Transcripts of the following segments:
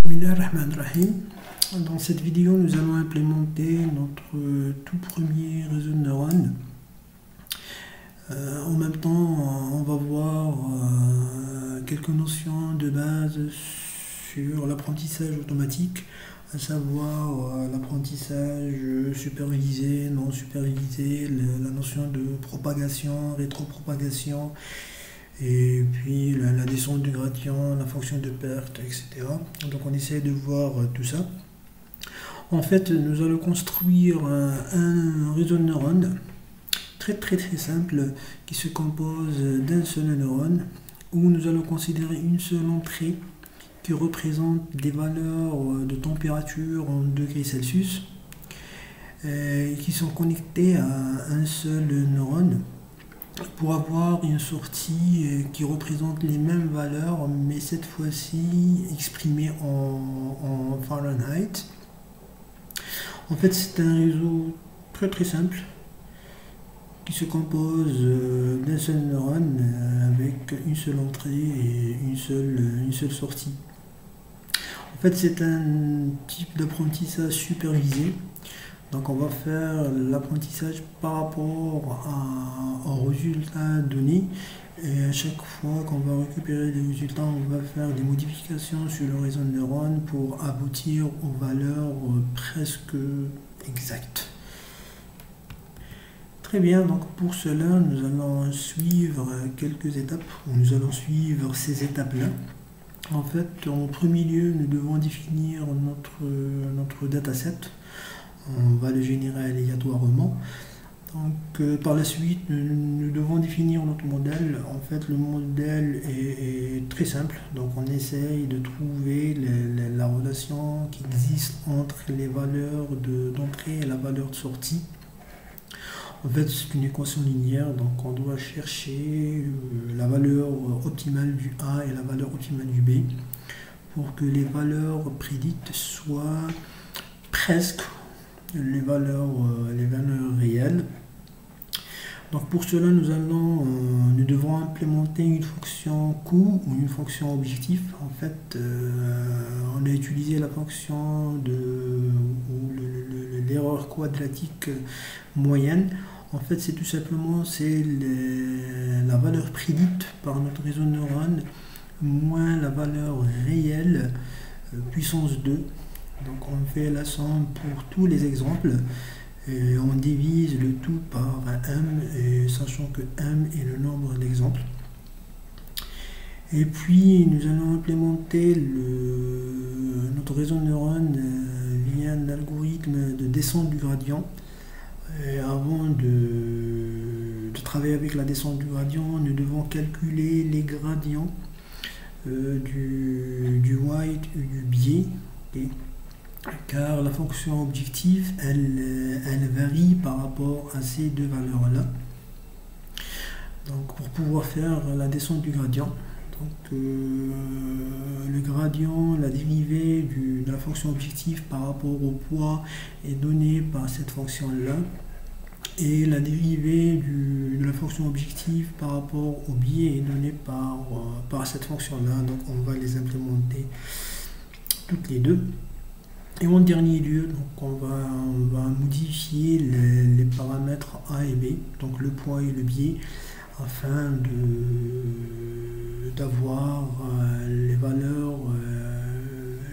Bismillahirrahmanirrahim. Dans cette vidéo, nous allons implémenter notre tout premier réseau de neurones. En même temps, on va voir quelques notions de base sur l'apprentissage automatique, à savoir l'apprentissage supervisé, non supervisé, la notion de propagation, rétropropagation, et puis la descente du gradient, la fonction de perte, etc. Donc on essaie de voir tout ça. En fait, nous allons construire un réseau de neurones très simple qui se compose d'un seul neurone, où nous allons considérer une seule entrée qui représente des valeurs de température en degrés Celsius qui sont connectées à un seul neurone, pour avoir une sortie qui représente les mêmes valeurs, mais cette fois-ci exprimée en Fahrenheit. En fait, c'est un réseau très simple qui se compose d'un seul neurone avec une seule entrée et une seule sortie. En fait, c'est un type d'apprentissage supervisé. Donc on va faire l'apprentissage par rapport au résultat donné, et à chaque fois qu'on va récupérer les résultats, on va faire des modifications sur le réseau de neurones pour aboutir aux valeurs presque exactes. Très bien, donc pour cela nous allons suivre quelques étapes, nous allons suivre ces étapes-là. En fait, en premier lieu, nous devons définir notre dataset. On va le générer aléatoirement. Donc, par la suite, nous devons définir notre modèle. En fait, le modèle est très simple. Donc, on essaye de trouver la relation qui existe entre les valeurs d'entrée et la valeur de sortie. En fait, c'est une équation linéaire. Donc, on doit chercher la valeur optimale du A et la valeur optimale du B pour que les valeurs prédites soient presque les valeurs réelles. Donc pour cela, nous devons implémenter une fonction coût ou une fonction objectif. En fait, on a utilisé la fonction l'erreur quadratique moyenne. En fait, c'est tout simplement la valeur prédite par notre réseau de neurones moins la valeur réelle puissance 2. Donc on fait la somme pour tous les exemples et on divise le tout par m, et sachant que m est le nombre d'exemples. Et puis nous allons implémenter notre réseau de neurones via un algorithme de descente du gradient. Et avant de travailler avec la descente du gradient, nous devons calculer les gradients du white et du biais. Okay. Car la fonction objective, elle varie par rapport à ces deux valeurs-là. Donc pour pouvoir faire la descente du gradient, donc, le gradient, la dérivée de la fonction objective par rapport au poids est donnée par cette fonction-là, et la dérivée de la fonction objective par rapport au biais est donnée par cette fonction-là. Donc on va les implémenter toutes les deux. Et en dernier lieu, donc on va modifier les paramètres A et B, donc le poids et le biais, afin d'avoir les valeurs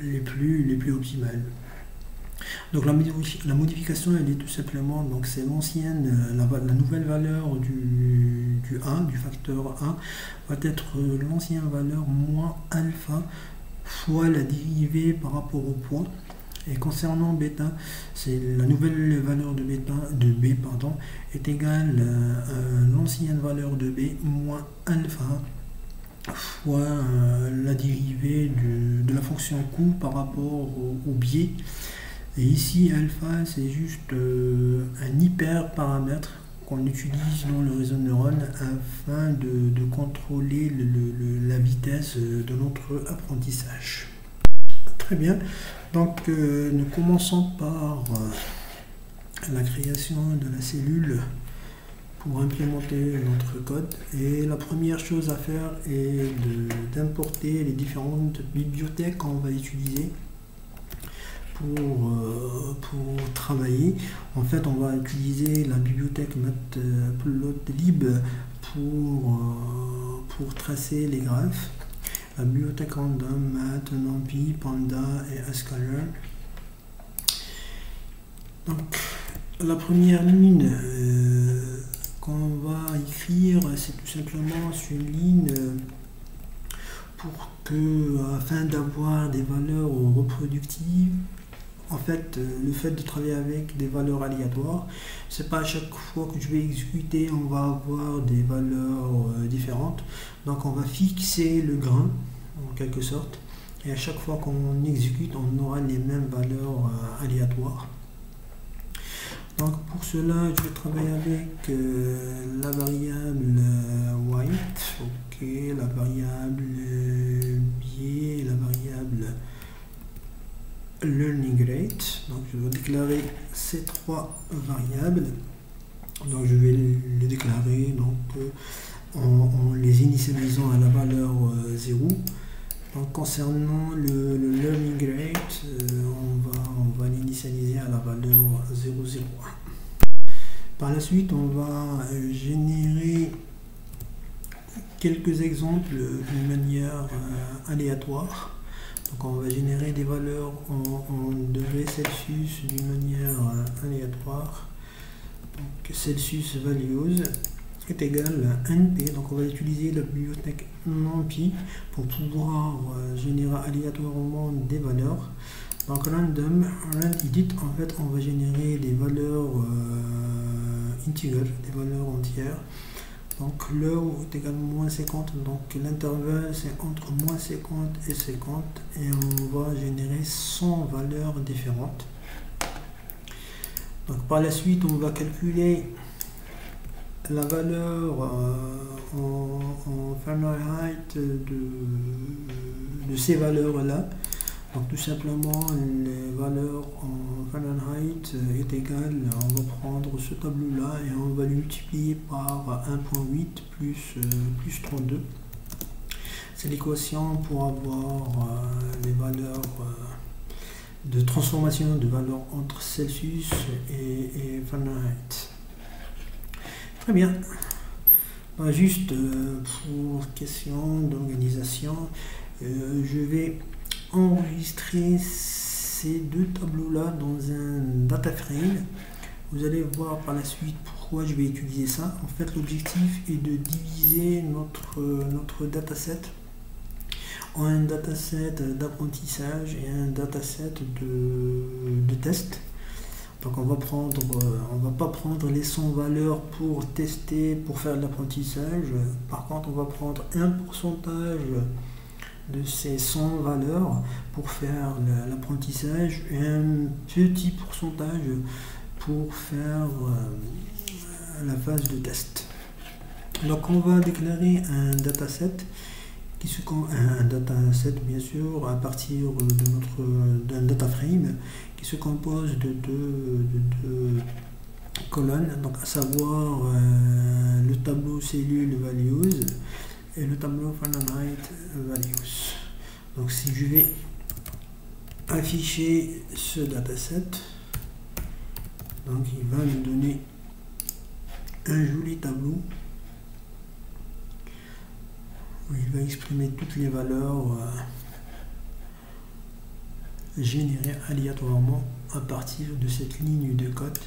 les plus optimales. Donc la modification, elle est tout simplement, donc c'est l'ancienne, la nouvelle valeur du A, du facteur A, va être l'ancienne valeur moins alpha fois la dérivée par rapport au poids. Et concernant bêta, c'est la nouvelle valeur de B est égale à l'ancienne valeur de B moins alpha fois la dérivée de la fonction coût par rapport au biais. Et ici, alpha, c'est juste un hyperparamètre qu'on utilise dans le réseau de neurones afin de contrôler la vitesse de notre apprentissage. Très bien, donc nous commençons par la création de la cellule pour implémenter notre code. Et la première chose à faire est d'importer les différentes bibliothèques qu'on va utiliser pour travailler. En fait, on va utiliser la bibliothèque matplotlib pour tracer les graphes. La bibliothèque random, mat, numpy, panda et sklearn. Donc, la première ligne qu'on va écrire, c'est tout simplement une ligne afin d'avoir des valeurs reproductives. En fait, le fait de travailler avec des valeurs aléatoires, c'est pas à chaque fois que je vais exécuter, on va avoir des valeurs différentes. Donc, on va fixer le grain, en quelque sorte, et à chaque fois qu'on exécute, on aura les mêmes valeurs aléatoires. Donc, pour cela, je vais travailler avec la variable white, ok, la variable biais, la variable learning rate. Donc je vais déclarer ces trois variables. Donc je vais les déclarer en les initialisant à la valeur 0. Donc concernant le learning rate, on va l'initialiser à la valeur 0,01. Par la suite, on va générer quelques exemples d'une manière aléatoire. Donc on va générer des valeurs en degrés Celsius d'une manière aléatoire. Donc Celsius values est égal à NP. Donc on va utiliser la bibliothèque numpy pour pouvoir générer aléatoirement des valeurs. Donc random edit, en fait on va générer des valeurs integers, des valeurs entières. Donc low est égal à moins 50, donc l'intervalle c'est entre moins 50 et 50 et on va générer 100 valeurs différentes. Donc par la suite on va calculer la valeur en Fahrenheit de ces valeurs là. Donc tout simplement les valeurs en Fahrenheit est égale, on va prendre ce tableau là et on va le multiplier par 1.8 plus 32. C'est l'équation pour avoir les valeurs de transformation de valeurs entre Celsius et Fahrenheit. Très bien. Juste pour question d'organisation, je vais enregistrer ces deux tableaux là dans un data frame. Vous allez voir par la suite pourquoi je vais utiliser ça. En fait, l'objectif est de diviser notre dataset en un dataset d'apprentissage et un dataset de test. Donc on va pas prendre les 100 valeurs pour tester, pour faire de l'apprentissage. Par contre, on va prendre un pourcentage de ces 100 valeurs pour faire l'apprentissage et un petit pourcentage pour faire la phase de test. Donc on va déclarer un dataset bien sûr à partir d'un data frame qui se compose de deux colonnes, donc à savoir le tableau cellule values et le tableau Fahrenheit values. Donc si je vais afficher ce dataset, donc il va me donner un joli tableau où il va exprimer toutes les valeurs générées aléatoirement à partir de cette ligne de code.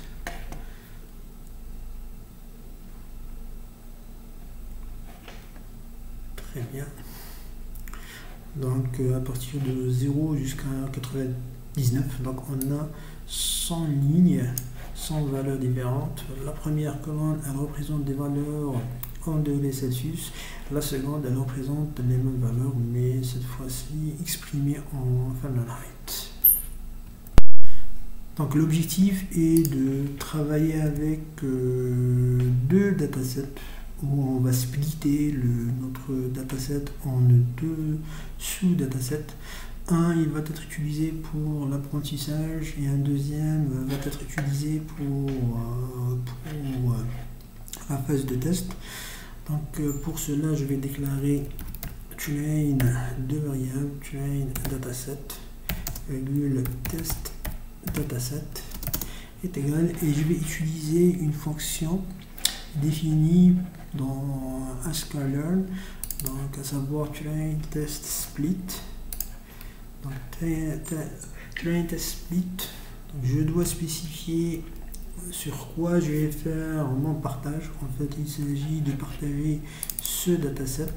Très bien. Donc à partir de 0 jusqu'à 99, donc on a 100 lignes, 100 valeurs différentes. La première colonne, elle représente des valeurs en degrés Celsius. La seconde, elle représente les mêmes valeurs, mais cette fois-ci exprimées en Fahrenheit. Donc l'objectif est de travailler avec deux datasets où on va splitter notre dataset en deux sous-datasets. Un, il va être utilisé pour l'apprentissage et un deuxième va être utilisé pour la phase de test. Donc pour cela, je vais déclarer train de variable train dataset virgule test dataset est égal, et je vais utiliser une fonction définie dans sklearn, donc à savoir train test split. Donc train test split, donc je dois spécifier sur quoi je vais faire mon partage. En fait, il s'agit de partager ce dataset.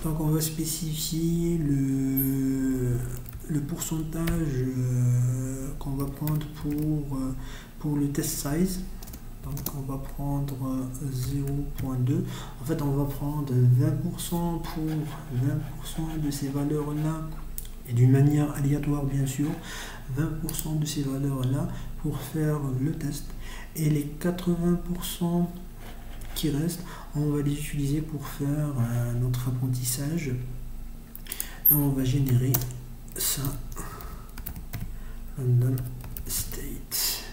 Donc on va spécifier le pourcentage qu'on va prendre pour le test size. Donc on va prendre 0.2. En fait, on va prendre 20% pour 20% de ces valeurs-là, et d'une manière aléatoire bien sûr, 20% de ces valeurs-là pour faire le test, et les 80% qui restent, on va les utiliser pour faire notre apprentissage, et on va générer ça. Random state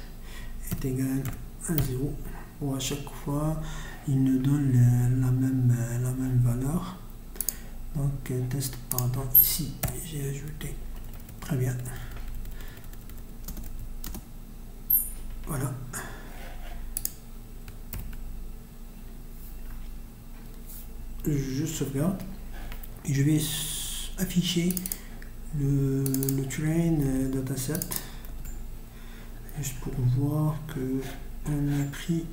est égal à 0, ou à chaque fois il nous donne la même valeur. Donc test, pardon, ici j'ai ajouté, très bien, voilà. Je sauvegarde et je vais afficher le train dataset juste pour voir que on a pris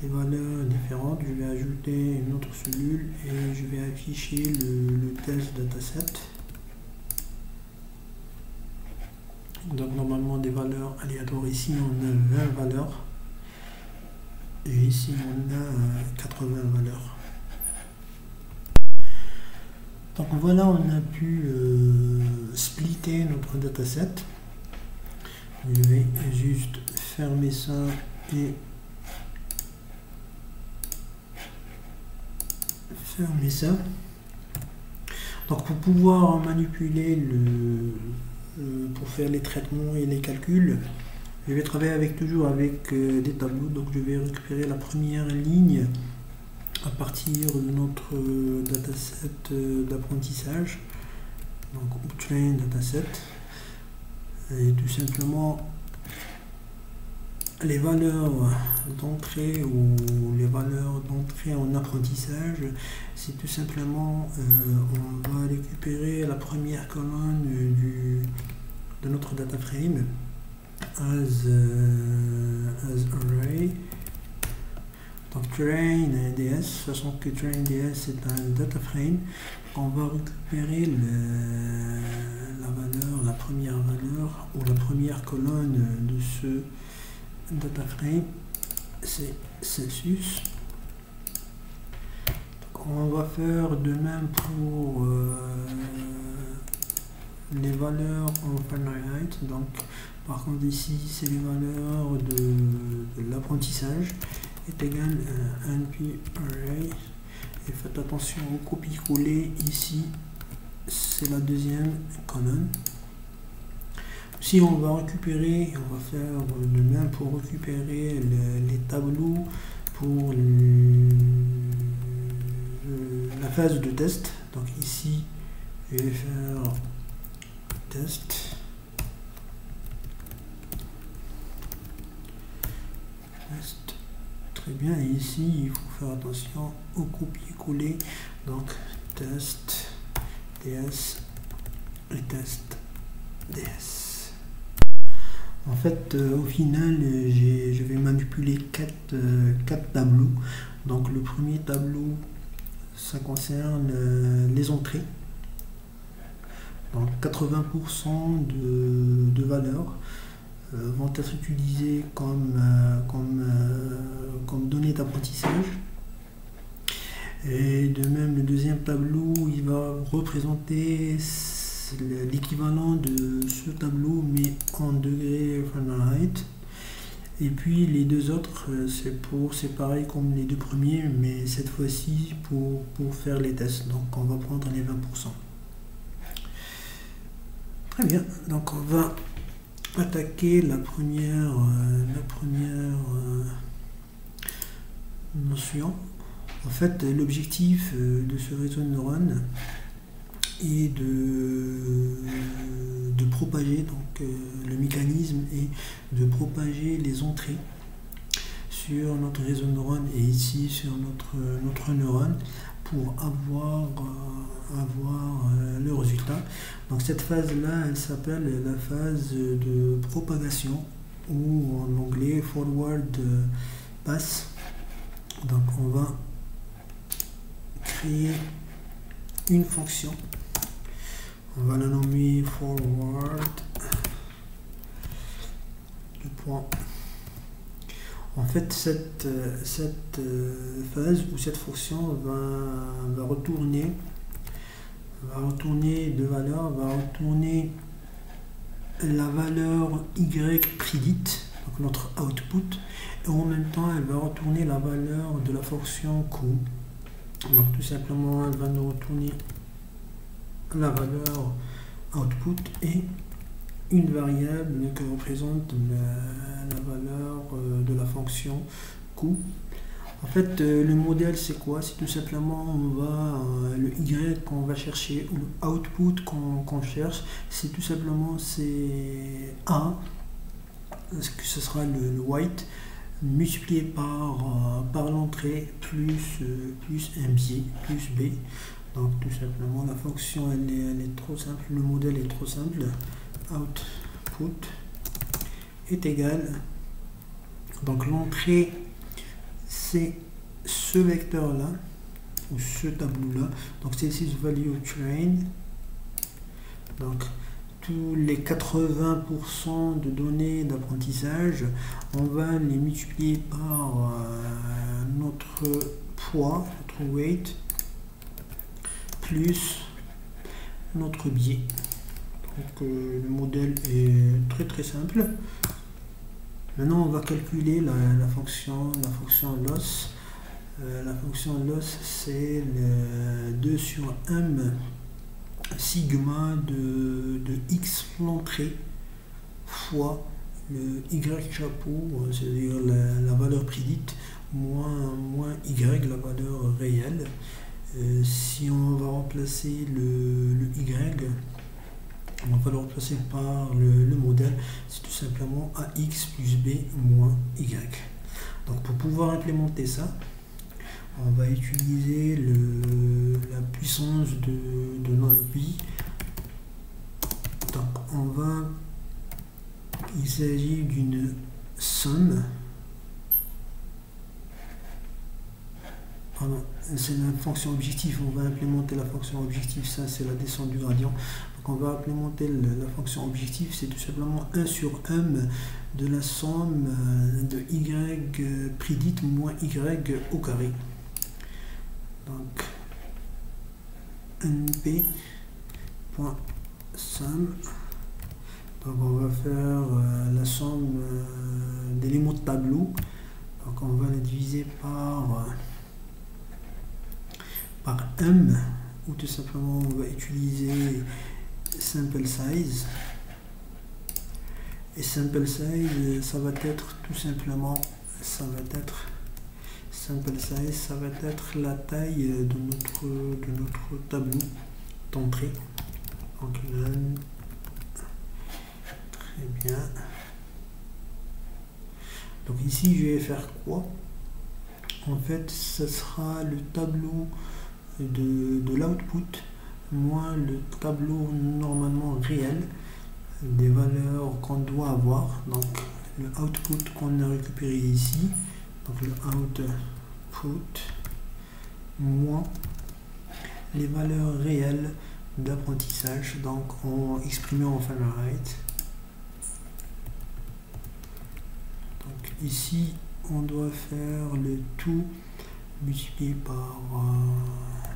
des valeurs différentes. Je vais ajouter une autre cellule et je vais afficher le test dataset. Donc normalement des valeurs aléatoires, ici on a 20 valeurs et ici on a 80 valeurs. Donc voilà, on a pu splitter notre dataset. Je vais juste fermer ça et fermer ça. Donc pour pouvoir manipuler pour faire les traitements et les calculs, je vais travailler toujours avec des tableaux. Donc je vais récupérer la première ligne à partir de notre dataset d'apprentissage, donc train dataset, et tout simplement les valeurs d'entrée ou les valeurs d'entrée en apprentissage, c'est tout simplement on va récupérer la première colonne de notre data frame as array. Donc train ds, sachant que train ds c'est un data frame, on va récupérer la première valeur ou la première colonne de ce data frame, c'est Celsius. Donc on va faire de même pour les valeurs en Fahrenheit. Donc par contre ici c'est les valeurs de l'apprentissage, est égal à np array, et faites attention au copier-coller, ici c'est la deuxième colonne. Si on va récupérer, on va faire de même pour récupérer les tableaux pour la phase de test. Donc ici je vais faire test, très bien, et ici il faut faire attention au copier-coller, donc test ds et test ds. En fait, au final, je vais manipuler quatre tableaux. Donc le premier tableau, ça concerne les entrées. Donc 80% de valeurs vont être utilisées comme données d'apprentissage. Et de même, le deuxième tableau, il va représenter l'équivalent de ce tableau mais en degrés Fahrenheit. Et puis les deux autres, c'est pareil comme les deux premiers, mais cette fois-ci pour faire les tests. Donc on va prendre les 20%. Très bien, donc on va attaquer la première notion. En fait, l'objectif de ce réseau de neurones est de propager, donc le mécanisme est de propager les entrées sur notre réseau de neurones et ici sur notre neurone pour avoir le résultat. Donc cette phase-là, elle s'appelle la phase de propagation ou en anglais forward pass. Donc on va créer une fonction. On va la nommer forward. En fait, cette phase ou cette fonction va retourner deux valeurs, va retourner la valeur y prédite, donc notre output, et en même temps elle va retourner la valeur de la fonction coût. Donc tout simplement elle va nous retourner la valeur output et une variable que représente la valeur de la fonction coût. En fait, le modèle c'est quoi? C'est tout simplement le y qu'on va chercher ou le output qu'on cherche, c'est tout simplement c'est A, que ce sera le white multiplié par l'entrée plus un biais plus b. Donc tout simplement la fonction elle est trop simple, le modèle est trop simple. Output est égal, donc l'entrée c'est ce vecteur là ou ce tableau là, donc c'est ici value train, donc tous les 80% de données d'apprentissage on va les multiplier par notre poids, notre weight plus notre biais. Donc le modèle est très simple. Maintenant on va calculer la fonction loss. La fonction loss c'est le 2 sur m sigma de x l'entrée fois le y chapeau, c'est-à-dire la valeur prédite moins y la valeur réelle. Si on va remplacer le y, on va le remplacer par le modèle, c'est tout simplement ax plus b moins y. Donc pour pouvoir implémenter ça, on va utiliser la puissance de NumPy. Donc il s'agit d'une somme. C'est la fonction objectif, on va implémenter la fonction objectif, ça c'est la descente du gradient. Donc on va implémenter la fonction objectif, c'est tout simplement 1 sur m de la somme de y prédite moins y au carré. Donc np.sum, donc on va faire la somme d'éléments de tableau, donc on va la diviser par m, ou tout simplement on va utiliser sample size, et sample size ça va être tout simplement la taille de notre tableau d'entrée. Donc très bien. Donc ici je vais faire quoi? En fait ce sera le tableau de l'output moins le tableau normalement réel des valeurs qu'on doit avoir. Donc le output qu'on a récupéré ici, donc le output moins les valeurs réelles d'apprentissage, donc exprimé en Fahrenheit. Donc ici on doit faire le tout multiplié par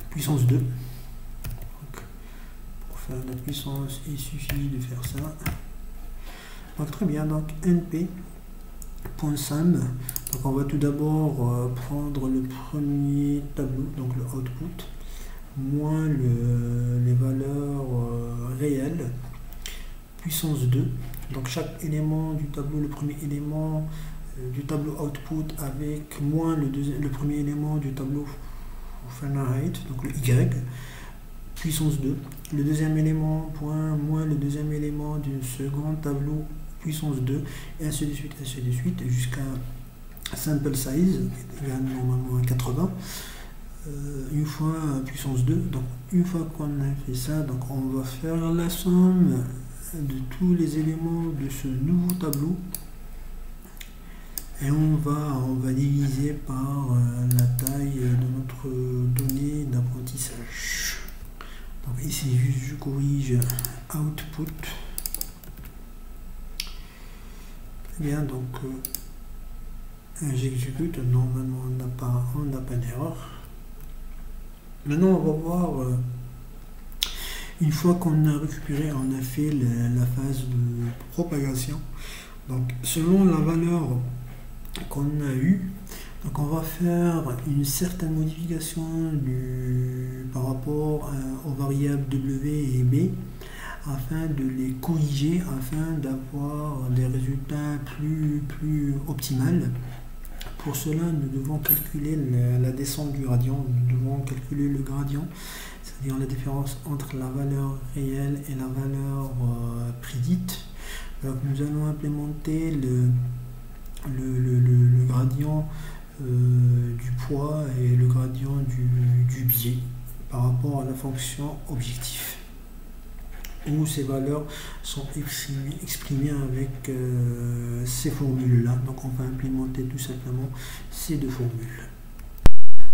puissance 2. Donc, pour faire la puissance, il suffit de faire ça. Donc très bien, donc np.sum. Donc on va tout d'abord prendre le premier tableau, donc le output, moins les valeurs réelles, puissance 2. Donc chaque élément du tableau, le premier élément du tableau output avec moins le premier élément du tableau Fahrenheit, donc le Y, puissance 2. Le deuxième élément, point, moins le deuxième élément du second tableau, puissance 2, et ainsi de suite, jusqu'à sample size, égale normalement à 80. Une fois puissance 2, donc une fois qu'on a fait ça, donc on va faire la somme de tous les éléments de ce nouveau tableau et on va diviser par la taille de notre donnée d'apprentissage. Donc ici juste je corrige output. Très bien, donc j'exécute, normalement on n'a pas d'erreur. Maintenant on va voir, une fois qu'on a récupéré, on a fait la phase de propagation. Donc selon la valeur qu'on a eue, donc on va faire une certaine modification par rapport aux variables W et B afin de les corriger, afin d'avoir des résultats plus optimales. Pour cela, nous devons calculer la descente du gradient, nous devons calculer le gradient, c'est-à-dire la différence entre la valeur réelle et la valeur prédite. Donc nous allons implémenter le gradient du poids et le gradient du biais par rapport à la fonction objectif, où ces valeurs sont exprimées avec ces formules-là. Donc on va implémenter tout simplement ces deux formules.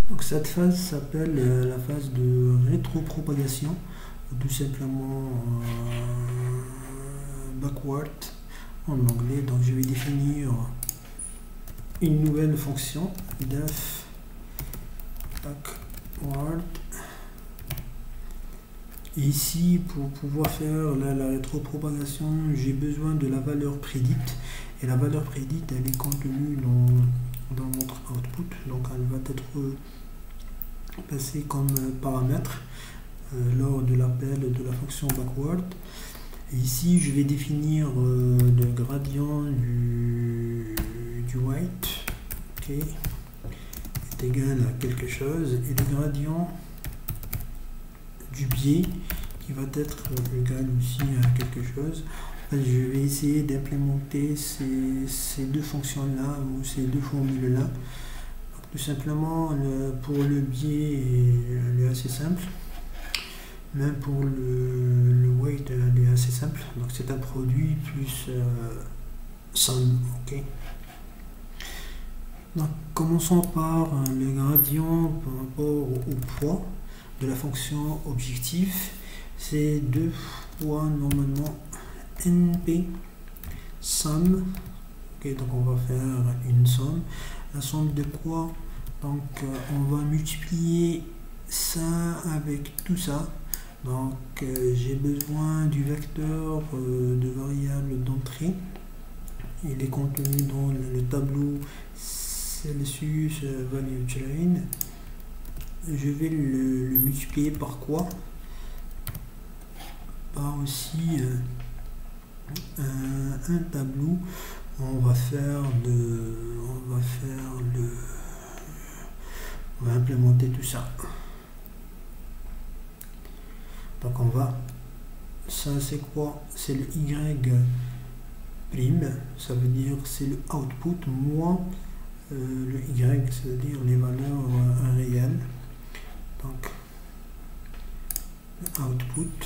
Donc cette phase s'appelle la phase de rétropropagation, tout simplement backward en anglais. Donc je vais définir une nouvelle fonction def backward. Et ici, pour pouvoir faire la rétropropagation, j'ai besoin de la valeur prédite. Et la valeur prédite, elle est contenue dans notre output. Donc elle va être passée comme paramètre lors de l'appel de la fonction backward. Et ici, je vais définir le gradient du white, ok, est égal à quelque chose, et le gradient du biais qui va être égal aussi à quelque chose. Je vais essayer d'implémenter ces deux fonctions là ou ces deux formules là. Tout simplement, pour le biais, elle est assez simple. Même pour le weight, elle est assez simple. Donc c'est un produit plus somme. Ok. Donc commençons par le gradient par rapport au poids de la fonction objectif. C'est 2 fois normalement np somme. Ok, donc on va faire une somme. La somme de quoi? Donc on va multiplier ça avec tout ça. Donc j'ai besoin du vecteur de variable d'entrée. Il est contenu dans le tableau Celsius value train. Je vais le multiplier par quoi? Par aussi un tableau. On va implémenter tout ça. Donc ça c'est quoi? C'est le Y prime, ça veut dire c'est le output moins le Y, c'est-à-dire les valeurs réelles. Donc output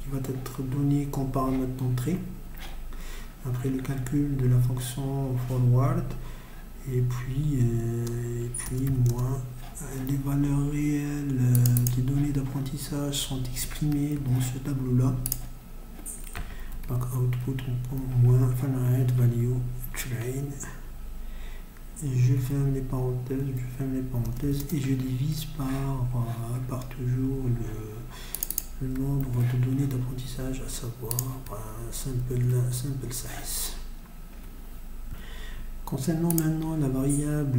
qui va être donné comme paramètre d'entrée après le calcul de la fonction forward, et puis moins les valeurs réelles des données d'apprentissage sont exprimées dans ce tableau là. Donc output moins Fahrenheit value train. Je ferme les parenthèses et je divise par toujours le nombre de données d'apprentissage, à savoir sample size. Concernant maintenant la variable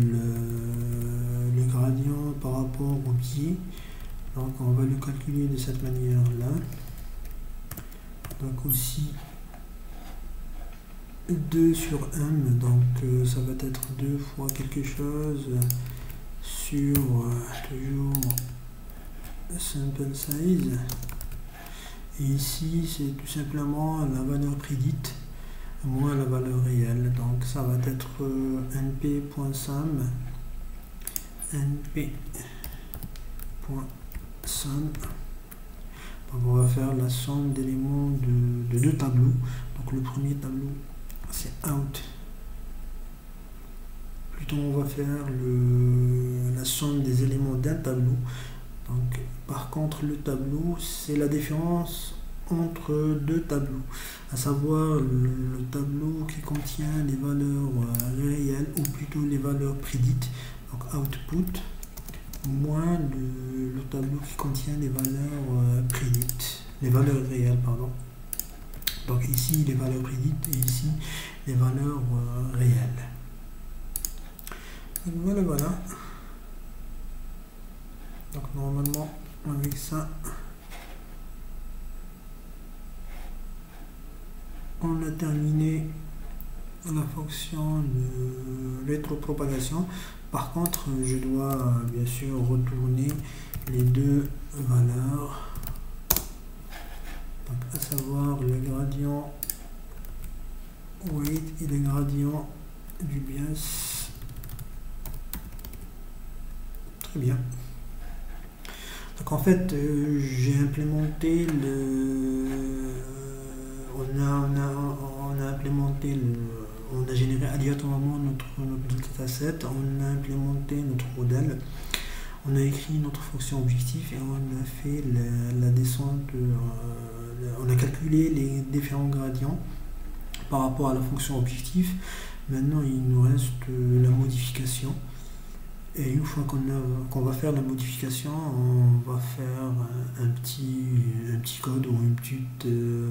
le gradient par rapport au biais, donc on va le calculer de cette manière là. Donc aussi 2 sur m, donc ça va être 2 fois quelque chose sur toujours sample size. Et ici c'est tout simplement la valeur prédite moins la valeur réelle, donc ça va être np.sum np.sum. Donc on va faire la somme d'éléments de deux tableaux. Donc le premier tableau c'est out, plutôt on va faire la somme des éléments d'un tableau. Donc par contre le tableau c'est la différence entre deux tableaux, à savoir le tableau qui contient les valeurs réelles ou plutôt les valeurs prédites, donc output, moins le tableau qui contient les valeurs prédites, les valeurs réelles, pardon. Donc ici les valeurs prédites et ici les valeurs réelles. Donc voilà. Donc normalement avec ça on a terminé la fonction de rétropropagation. Par contre je dois bien sûr retourner les deux valeurs, donc à savoir le gradient weight et le gradient du bias. Très bien. Donc en fait j'ai implémenté on a généré aléatoirement notre dataset, on a implémenté notre modèle, on a écrit notre fonction objectif et on a fait la descente, on a calculé les différents gradients par rapport à la fonction objectif. Maintenant il nous reste la modification. Et une fois qu'on va faire la modification, on va faire un petit code ou une petite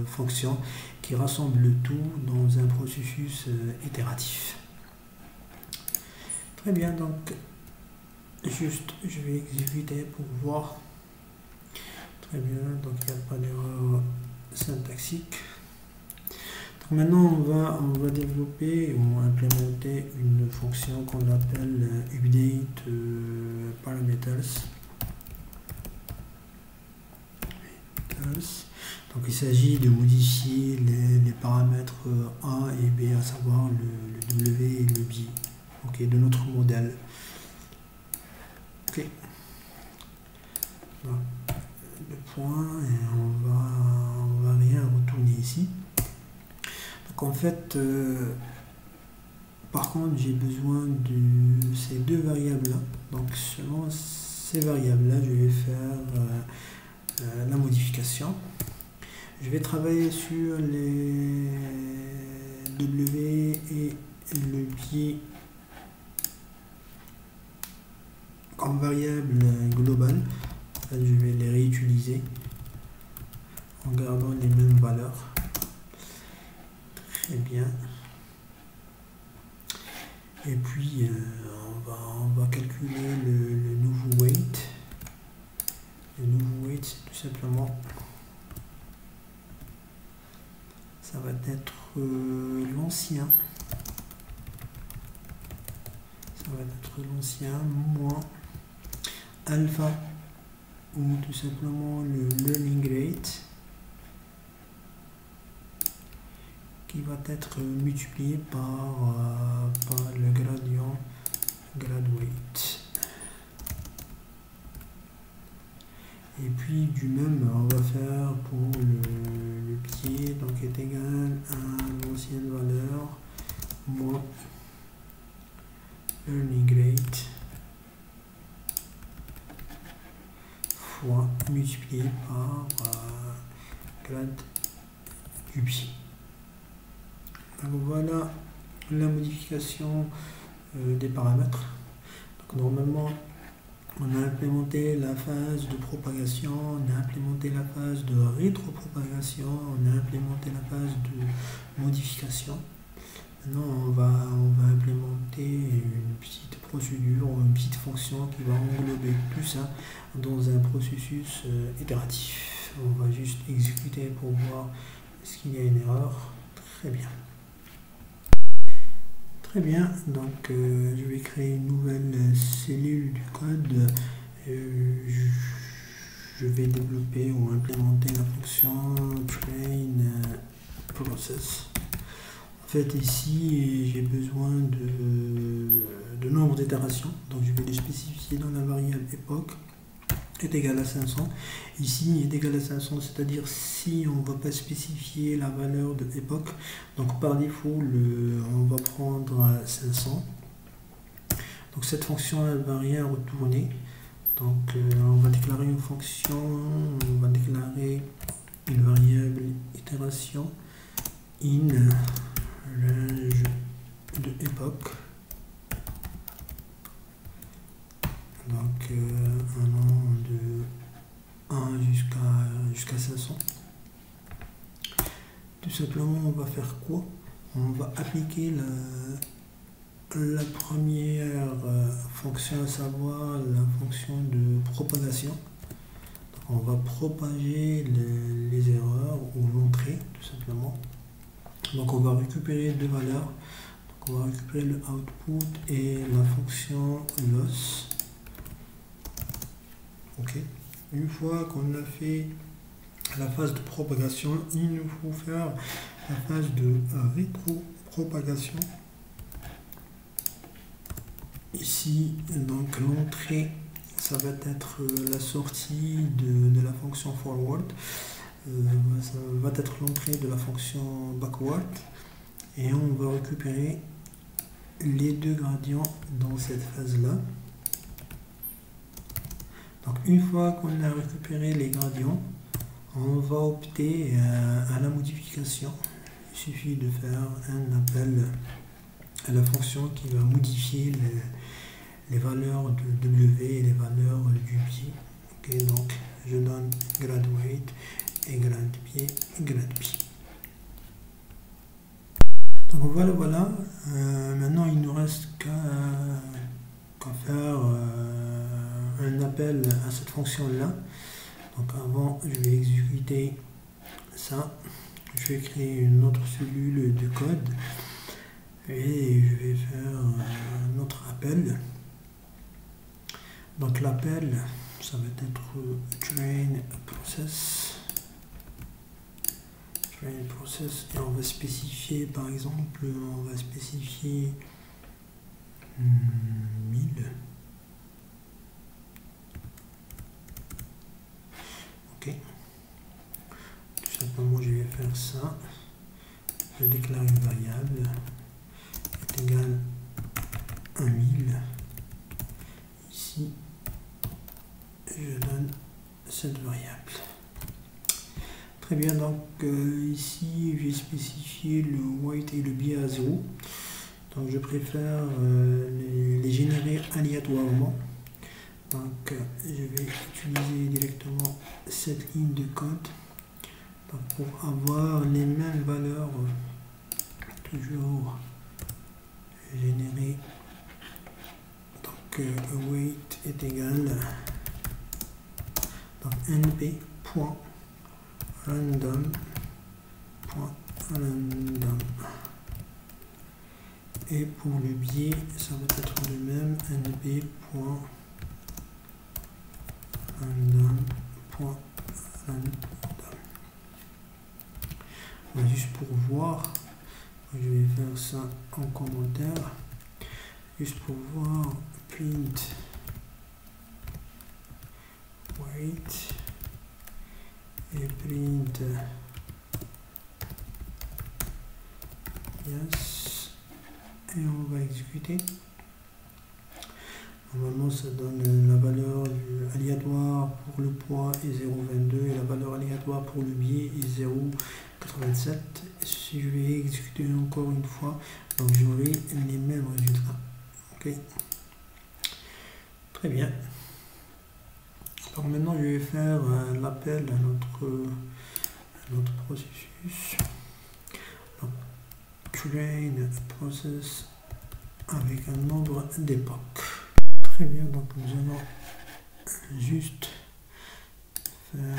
fonction qui rassemble le tout dans un processus itératif. Très bien, donc juste je vais exécuter pour voir. Très bien, donc il n'y a pas d'erreur syntaxique. Maintenant on va développer ou implémenter une fonction qu'on appelle update parameters. Donc il s'agit de modifier les paramètres A et B, à savoir le W et le B, okay, de notre modèle. Okay. Donc, le point, et on va rien retourner ici. En fait, par contre, j'ai besoin de ces deux variables-là. Donc, selon ces variables-là, je vais faire la modification. Je vais travailler sur les W et le biais comme variable globale. Je vais les réutiliser en gardant les mêmes valeurs. Très bien. Et puis on va calculer le nouveau weight. Le nouveau weight, c'est tout simplement, ça va être l'ancien. Ça va être l'ancien moins alpha ou tout simplement le learning rate, qui va être multiplié par le gradient grad weight. Et puis du même on va faire pour le pied, donc est égal à l'ancienne valeur moins learning rate fois multiplié par grade du pied. Donc voilà la modification des paramètres. Donc normalement on a implémenté la phase de propagation, on a implémenté la phase de rétropropagation, on a implémenté la phase de modification. Maintenant on va implémenter une petite procédure, une petite fonction qui va englober tout ça dans un processus itératif. On va juste exécuter pour voir Est-ce qu'il y a une erreur? Très bien. Très bien, donc je vais créer une nouvelle cellule du code. Je vais développer ou implémenter la fonction train process. En fait, ici, j'ai besoin de nombre d'itérations, donc je vais les spécifier dans la variable époque est égal à 500. Ici est égal à 500, c'est-à-dire si on ne va pas spécifier la valeur de époque, donc par défaut on va prendre 500. Donc cette fonction elle va rien retourner. Donc on va déclarer une fonction, on va déclarer une variable itération in range de époque. Donc allant de 1 jusqu'à 500. Tout simplement on va faire quoi? On va appliquer la première fonction, à savoir la fonction de propagation. Donc on va propager les erreurs ou l'entrée tout simplement. Donc on va récupérer deux valeurs. Donc on va récupérer le output et la fonction loss. Ok. Une fois qu'on a fait la phase de propagation, il nous faut faire la phase de rétro-propagation. Ici, donc l'entrée, ça va être la sortie de la fonction forward. Ça va être l'entrée de la fonction backward. Et on va récupérer les deux gradients dans cette phase-là. Donc une fois qu'on a récupéré les gradients, on va opter à la modification. Il suffit de faire un appel à la fonction qui va modifier les valeurs de W et les valeurs du biais. Okay, donc je donne grad weight et grad biais, grad pi. Donc voilà. Maintenant il nous reste qu'à faire un appel à cette fonction là. Donc avant je vais exécuter ça, je vais créer une autre cellule de code et je vais faire notre appel. Donc l'appel ça va être train process et on va spécifier par exemple, on va spécifier 1000. Ok, tout simplement je vais faire ça, je déclare une variable est égale à 1000. Ici je donne cette variable. Très bien, donc ici j'ai spécifié le weight et le biais à 0. Donc je préfère les générer aléatoirement. Donc je vais utiliser directement cette ligne de code pour avoir les mêmes valeurs, toujours générées. Donc weight est égal donc np.random.random et pour le biais ça va être le même, np.random.random. Juste pour voir, je vais faire ça en commentaire, juste pour voir, print weight et print yes, et on va exécuter. Normalement ça donne la valeur aléatoire pour le poids est 0,22 et la valeur aléatoire pour le biais est 0,87. Si je vais exécuter encore une fois, donc j'aurai les mêmes résultats. Ok, très bien. Donc maintenant je vais faire l'appel à notre processus. Donc, train process avec un nombre d'époques. Très bien, donc nous allons juste faire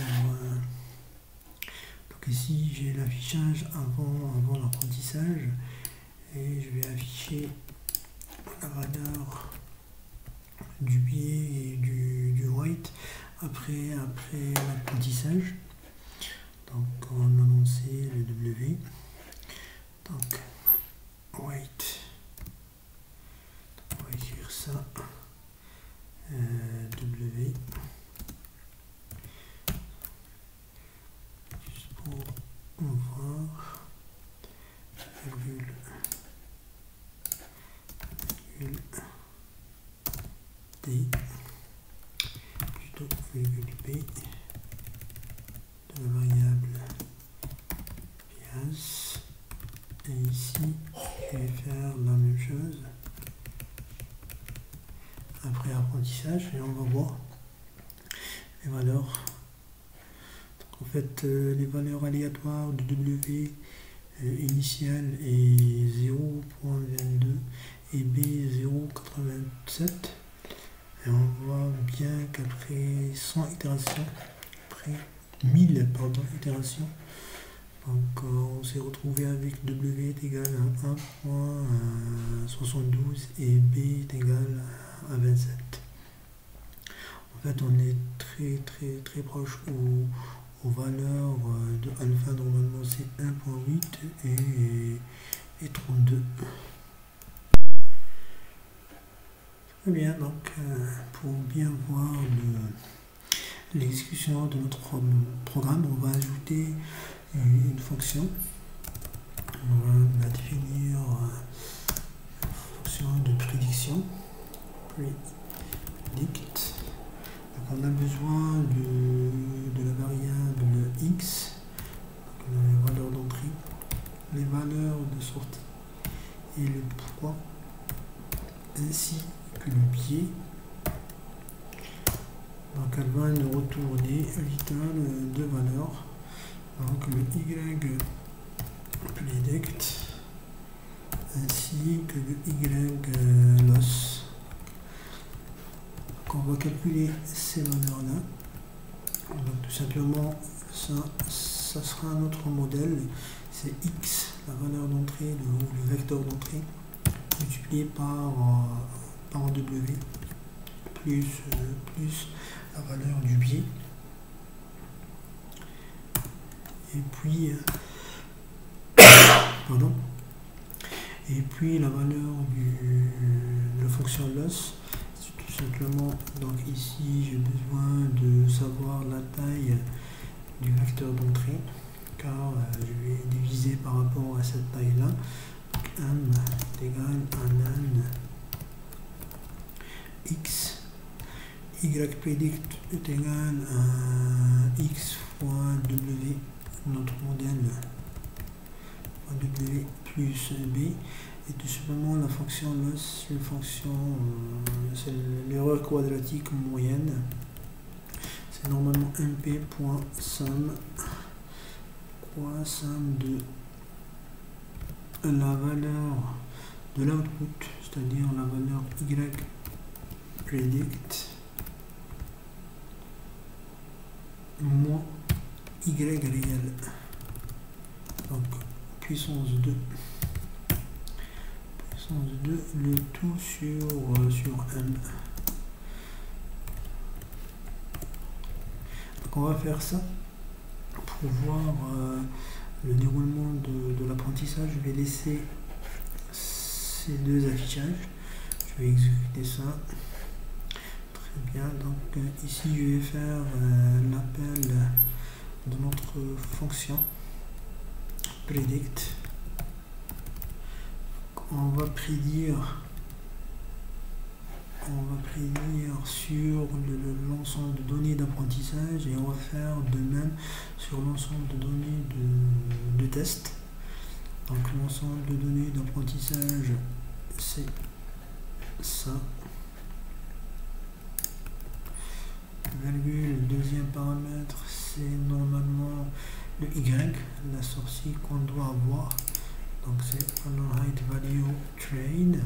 donc ici j'ai l'affichage avant l'apprentissage et je vais afficher la valeur du biais et du white après l'apprentissage. Donc on va annoncer le W. Donc white, on va écrire ça W juste pour voir virgule D plutôt virgule B de la variable bias, et ici je vais faire la même chose après apprentissage et on va voir les valeurs. En fait, les valeurs aléatoires de W initiale est 0.22 et B 0.87, et on voit bien qu'après 100 itérations, après 1000 itérations, donc on s'est retrouvé avec W est égal à 1.72 et B est égal à 27. En fait, on est très proche aux valeurs de alpha. Normalement c'est 1.8 et 32. Très bien, donc pour bien voir l'exécution de notre programme, on va ajouter une fonction. On va définir une fonction de prédiction, predict. Donc on a besoin de la variable x, les valeurs d'entrée, les valeurs de sortie et le poids, ainsi que le biais. Donc elle va nous retourner deux valeurs, donc le y predict ainsi que le y loss. Donc on va calculer ces valeurs là. Donc tout simplement ça sera notre modèle, c'est x, la valeur d'entrée, le vecteur d'entrée, multiplié par W plus la valeur du biais, et puis la valeur de la fonction loss. Tout simplement, donc ici j'ai besoin de savoir la taille du vecteur d'entrée, car je vais diviser par rapport à cette taille là. M est égal à ln x, y predict est égal à x fois w, notre modèle w plus b, et tout simplement la fonction loss, une fonction, c'est l'erreur quadratique moyenne, c'est normalement mp.sum de la valeur de l'output, c'est-à-dire la valeur y predict moins y réel, donc puissance 2, le tout sur m. Donc on va faire ça pour voir le déroulement de l'apprentissage. Je vais laisser ces deux affichages, je vais exécuter ça. Très bien, donc ici je vais faire l'appel de notre fonction predict. On va prédire sur l'ensemble de données d'apprentissage, et on va faire de même sur l'ensemble de données de test. Donc l'ensemble de données d'apprentissage, c'est ça. Virgule, deuxième paramètre, c'est normalement le y, la sortie qu'on doit avoir. Donc c'est height value train.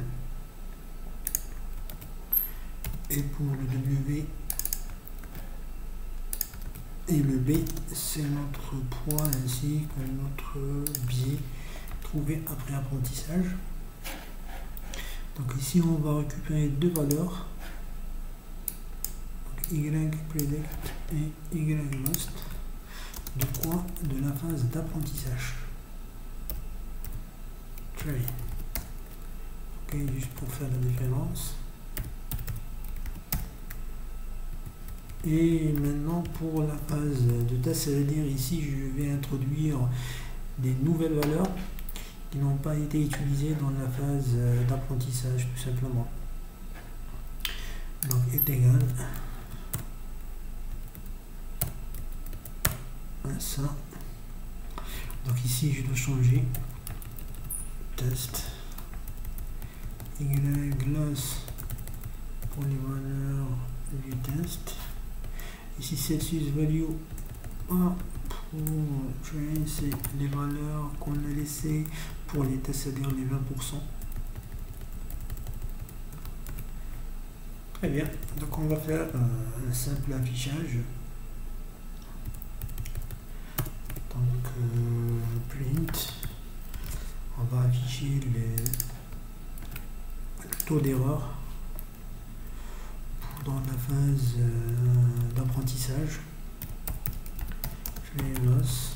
Et pour le W, Et le B, c'est notre poids ainsi que notre biais trouvé après apprentissage. Donc ici, on va récupérer deux valeurs, donc y predict et y lost, de quoi? De la phase d'apprentissage. Train. Ok, juste pour faire la différence. Et maintenant pour la phase de test, c'est-à-dire ici je vais introduire des nouvelles valeurs qui n'ont pas été utilisées dans la phase d'apprentissage tout simplement. Donc est égal à ça. Donc ici je dois changer test y loss pour les valeurs du test. Ici Celsius value A pour train, c'est les valeurs qu'on a laissées pour les tests, c'est-à-dire les 20%. Très bien, donc on va faire un simple affichage. Donc print, on va afficher le taux d'erreur dans la phase d'apprentissage. Train loss,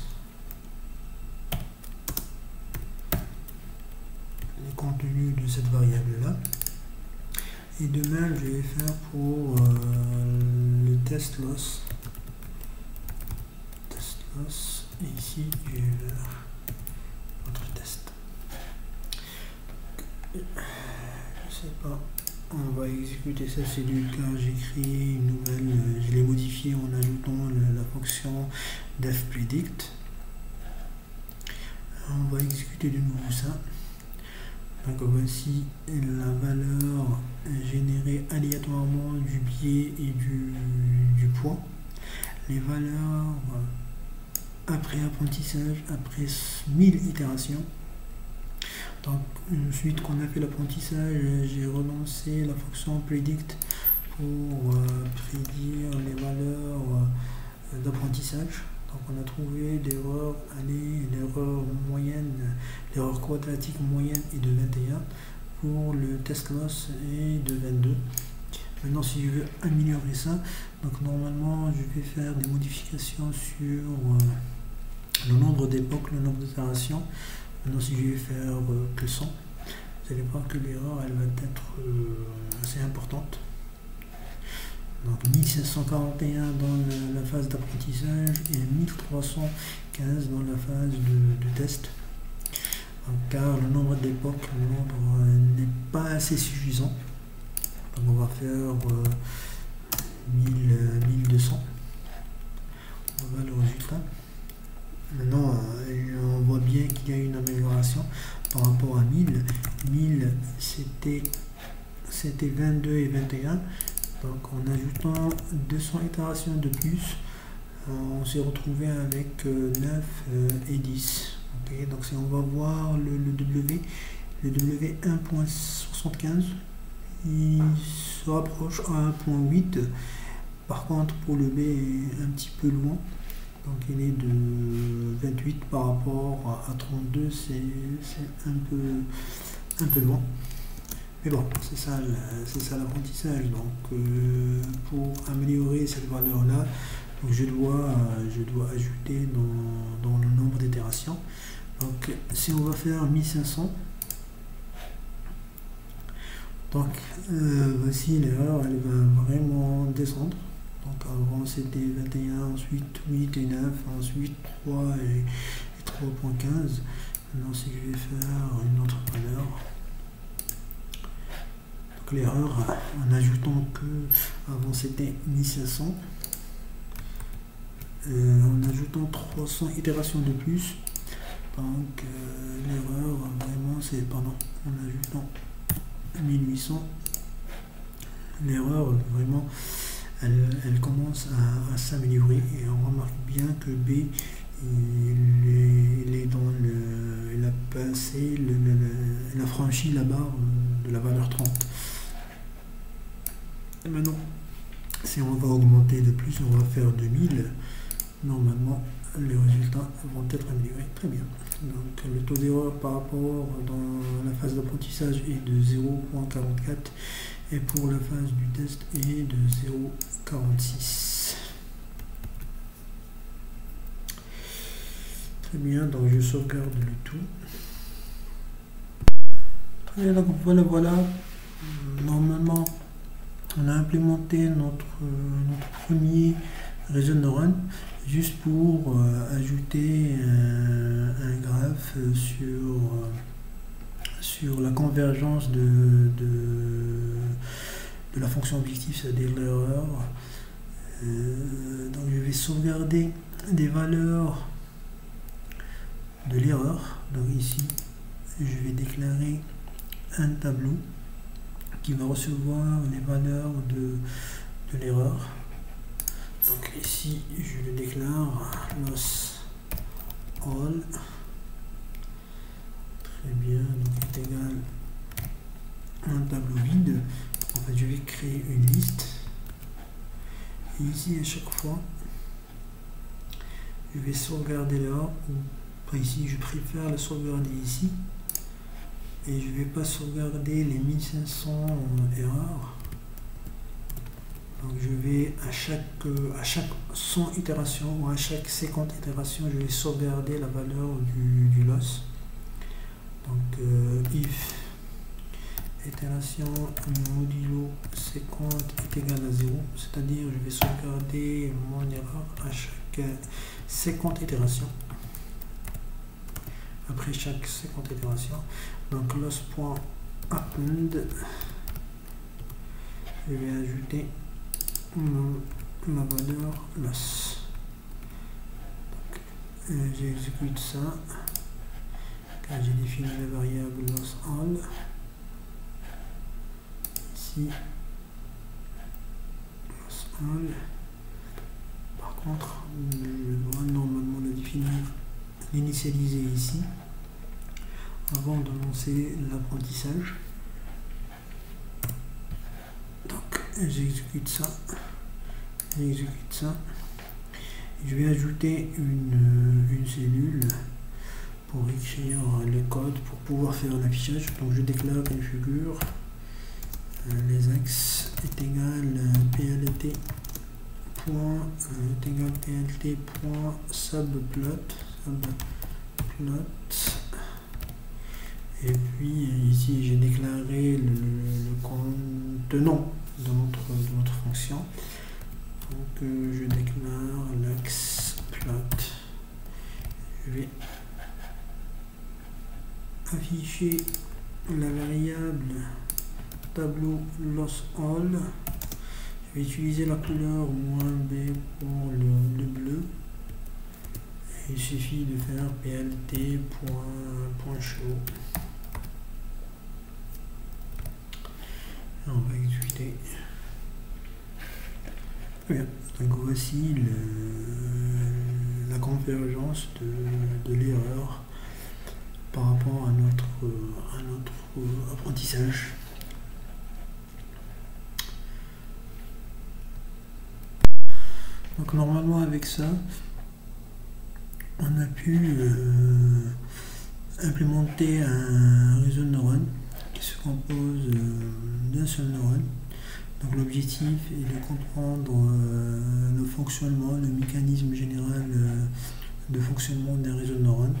les contenus de cette variable là. Et de même, je vais faire pour le test loss. Et ici, je vais faire notre test. Je sais pas. On va exécuter ça, c'est du cas. J'ai créé une nouvelle, je l'ai modifié en ajoutant la fonction defPredict. On va exécuter de nouveau ça. Donc voici la valeur générée aléatoirement du biais et du poids. Les valeurs après apprentissage, après 1000 itérations. Donc ensuite qu'on a fait l'apprentissage, j'ai relancé la fonction predict pour prédire les valeurs d'apprentissage. Donc on a trouvé l'erreur année, l'erreur moyenne, l'erreur quadratique moyenne est de 21, pour le test loss est de 22. Maintenant si je veux améliorer ça, donc normalement je vais faire des modifications sur le nombre d'époques, le nombre d'itérations. Maintenant si je vais faire que 100, vous allez voir que l'erreur elle va être assez importante. Donc 1541 dans la phase d'apprentissage et 1315 dans la phase de test. Donc, car le nombre d'époques, n'est pas assez suffisant. Donc on va faire 1200. On va le résultat. Maintenant, on voit bien qu'il y a une amélioration par rapport à 1000. 1000 c'était 22 et 21. Donc en ajoutant 200 itérations de plus, on s'est retrouvé avec 9 et 10. Okay, donc si on va voir le W 1.75, il se rapproche à 1.8. Par contre pour le B est un petit peu loin. Donc il est de 28 par rapport à 32, c'est un peu loin. Mais bon, c'est ça l'apprentissage. Donc pour améliorer cette valeur là, je dois ajouter dans le nombre d'itérations. Donc si on va faire 1500, donc voici l'erreur, elle va vraiment descendre. Donc avant c'était 21, ensuite 8 et 9, ensuite 3 et 3.15. Maintenant si je vais faire une autre valeur, l'erreur en ajoutant que avant c'était 1500, en ajoutant 300 itérations de plus. Donc l'erreur vraiment c'est en ajoutant 1800, l'erreur vraiment elle commence à s'améliorer et on remarque bien que B il est dans il a passé il a franchi la barre de la valeur 30. Et maintenant si on va augmenter de plus, on va faire 2000. normalement les résultats vont être améliorés. Très bien. Donc le taux d'erreur par rapport dans la phase d'apprentissage est de 0,44 et pour la phase du test est de 0,46. Très bien, donc je sauvegarde le tout. Très bien, donc voilà. Normalement, on a implémenté notre premier réseau de neurones juste pour ajouter un graphe sur la convergence de la fonction objectif, c'est-à-dire l'erreur. Donc je vais sauvegarder des valeurs de l'erreur. Donc ici, je vais déclarer un tableau qui va recevoir les valeurs de l'erreur. Donc ici, je le déclare loss all. Très bien, donc est égal à un tableau vide. En fait, je vais créer une liste. Et ici, à chaque fois, je vais sauvegarder l'erreur. Enfin, ici, je préfère la sauvegarder ici. Et je ne vais pas sauvegarder les 1500 erreurs. Donc je vais à chaque 100 itérations ou à chaque 50 itérations, je vais sauvegarder la valeur du loss. Donc if itération modulo 50 est égal à 0, c'est-à-dire je vais sauvegarder mon erreur à chaque 50 itérations. Après chaque 50 itérations, donc loss.append, je vais ajouter ma valeur loss. J'exécute ça car j'ai défini la variable loss all. Ici loss all. Par contre, je dois normalement la définir, l'initialiser ici avant de lancer l'apprentissage. Donc j'exécute ça. Je vais ajouter une cellule pour écrire le code pour pouvoir faire l'affichage. Donc je déclare une figure. Les axes est égal plt point subplot. Et puis ici j'ai déclaré le contenant de notre fonction. Donc je déclare l'axe plot. Je vais afficher la variable tableau loss all. Je vais utiliser la couleur -b pour le bleu. Et il suffit de faire plt.show. On va exécuter. Bien. Donc voici la convergence de l'erreur par rapport à notre apprentissage. Donc normalement avec ça, on a pu implémenter un réseau de neurones qui se compose d'un seul neurone. Donc l'objectif est de comprendre le fonctionnement, le mécanisme général de fonctionnement d'un réseau de neurones,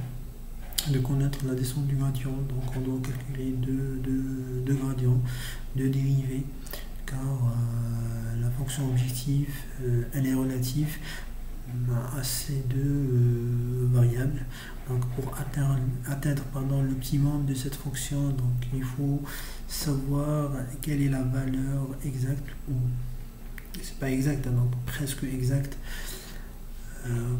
de connaître la descente du gradient. Donc on doit calculer deux gradients, deux dérivés, car la fonction objectif elle est relative à ces deux variables. Donc pour atteindre l'optimum de cette fonction, donc il faut savoir quelle est la valeur exacte, ou c'est pas exact, donc presque exacte,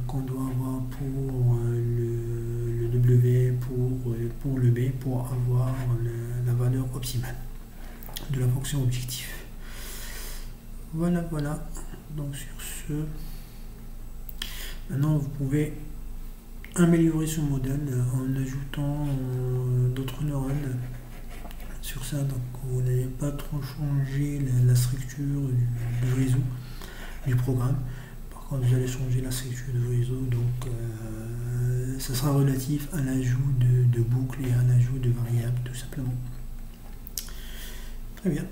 qu'on doit avoir pour le W, pour le B, pour avoir la valeur optimale de la fonction objectif. Voilà. Donc sur ce, maintenant vous pouvez améliorer ce modèle en ajoutant d'autres neurones sur ça. Donc vous n'allez pas trop changer la structure du réseau, du programme. Par quand vous allez changer la structure du réseau. Donc ça sera relatif à l'ajout de boucles et à l'ajout de variables tout simplement. Très bien.